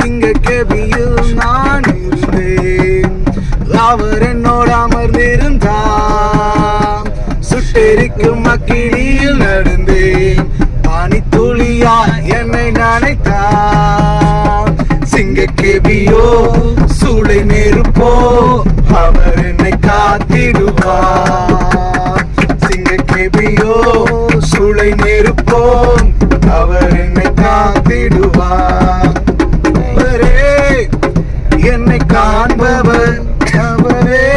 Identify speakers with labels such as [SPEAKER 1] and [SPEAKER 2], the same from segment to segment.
[SPEAKER 1] சிங்க கேபியில் நான் இருந்தேன். அவர் என்னோடு அமர்ந்திருந்தார். சுட்டெரிக்கும் அக்கினியில் நடந்தேன். பனி துளியா என்னை நனைத்தார். சிங்க கேபியோ சூளை நெருப்போ அவர் என்னை காத்திடுவார். சிங்க கேபியோ சூளை நெருப்போ அவர் என்னை காத்திடுவார். அவரே என்னை காண்பவர், அவரே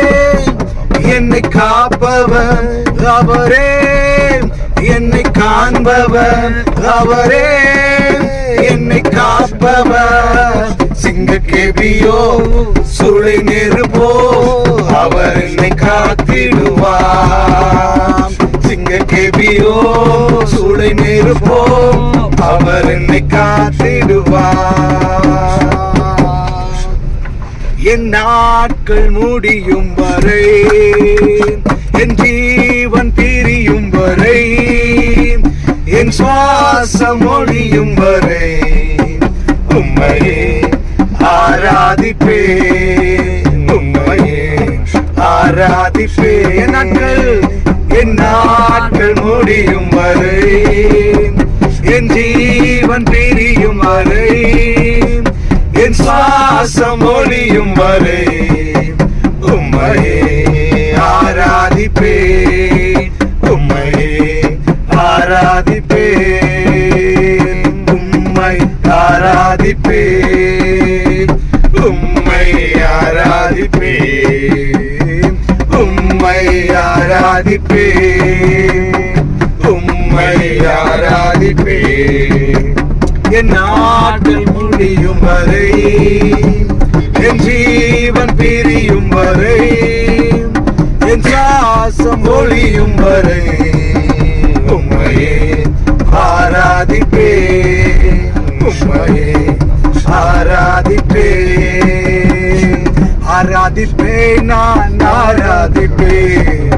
[SPEAKER 1] என்னை காப்பவர், அவரே என்னை காண்பவர், அவரே என்னை காப்பவர். சிங்க கேபியோ சுளை நெருப்போ அவர் என்னை காத்திடுவார். சிங்க கேபியோ சுளை நெருப்போ அவர் என்னை காத்திடுவார். என் நாட்கள் முடியும் வரை, என் ஜீவன் பிரியும் வரை, என் சுவாசம் ஒழியும் வரை உம்மையே ஆராதிப்பேன், உம்மையே ஆராதிப்பேன். என் நாட்கள் முடியும் வரை, என் ஜீவன் பிரியும் வரை, என் சுவாசம் ஒழியும் வரை உம்மையே ஆராதிப்பேன், உம்மையே ஆராதிப்பேன், உம்மை ஆராதிப்பேன், உம்மை ஆராதிப்பேன், உம்மை ஆராதிப்பேன், உம்மை ஆராதிப்பேன். என் நாட்கள் முடியும் வரை, என் ஜீவன் பிரியும் வரை, என் சுவாசம் ஒழியும் வரை உம்மையே ஆராதிப்பேன், உம்மையே ஆராதிப்பேன். ஆராதிப்பேன், நான் ஆராதிப்பேன்,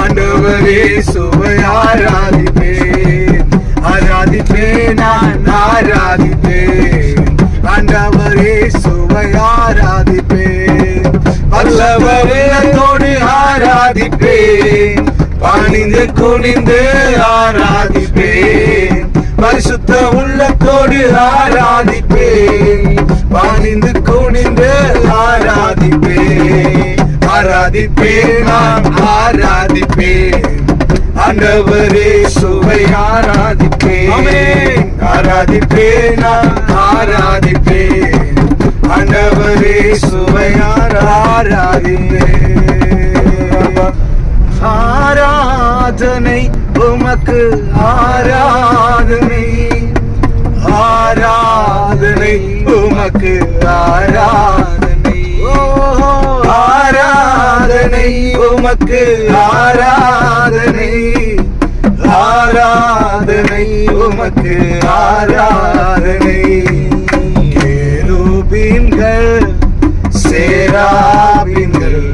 [SPEAKER 1] ஆண்டவரே சுவை ஆராதிப்பேன். ஆராதிப்பேன், நான் ஆராதிப்பேன், ஆண்டவரே சுவை ஆராதிப்பேன். வல்லவரத்தோடு ஆராதிப்பேன், பணிந்து குனிந்து ஆராதிப்பேன். பரிசுத்த உள்ளத்தோடு ஆராதிப்பேன், பணிந்து குனிந்து ஆராதிப்பேன். ஆராதிப்பேன், நான் ஆராதிப்பேன், ஆண்டவரே சுவை ஆராதிப்பேன். ஆராதிப்பேன், நான் ஆராதிப்பேன், ஆண்டவரே சுவை ஆராதிப்பேன். ஆராதனை உமக்கு ஆராதனை, ஆராதனை உமக்கு ஆராதனை, ஆராதனை உமக்கு ஆராதனை, ஆராதனை உமக்கு ஆராதனை. கேருபீன்கள் சேராபீன்கள்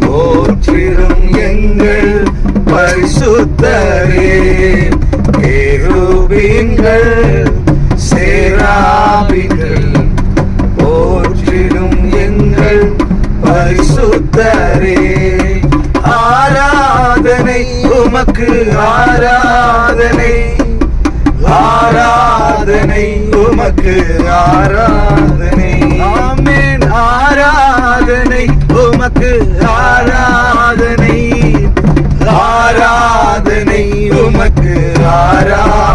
[SPEAKER 1] போற்றிடும் எங்கள் பரிசுத்தரே. கேருபீன்கள் சேராபீன்கள் போற்றிடும் எங்கள் பரிசுத்தரே. ஆராதனை உமக்கு ஆராதனை, ஆராதனை உமக்கு ஆராதனை. ஆமென். ஆராதனை உமக்கு ஆராதனை, ஆராதனை உமக்கு ஆராதனை.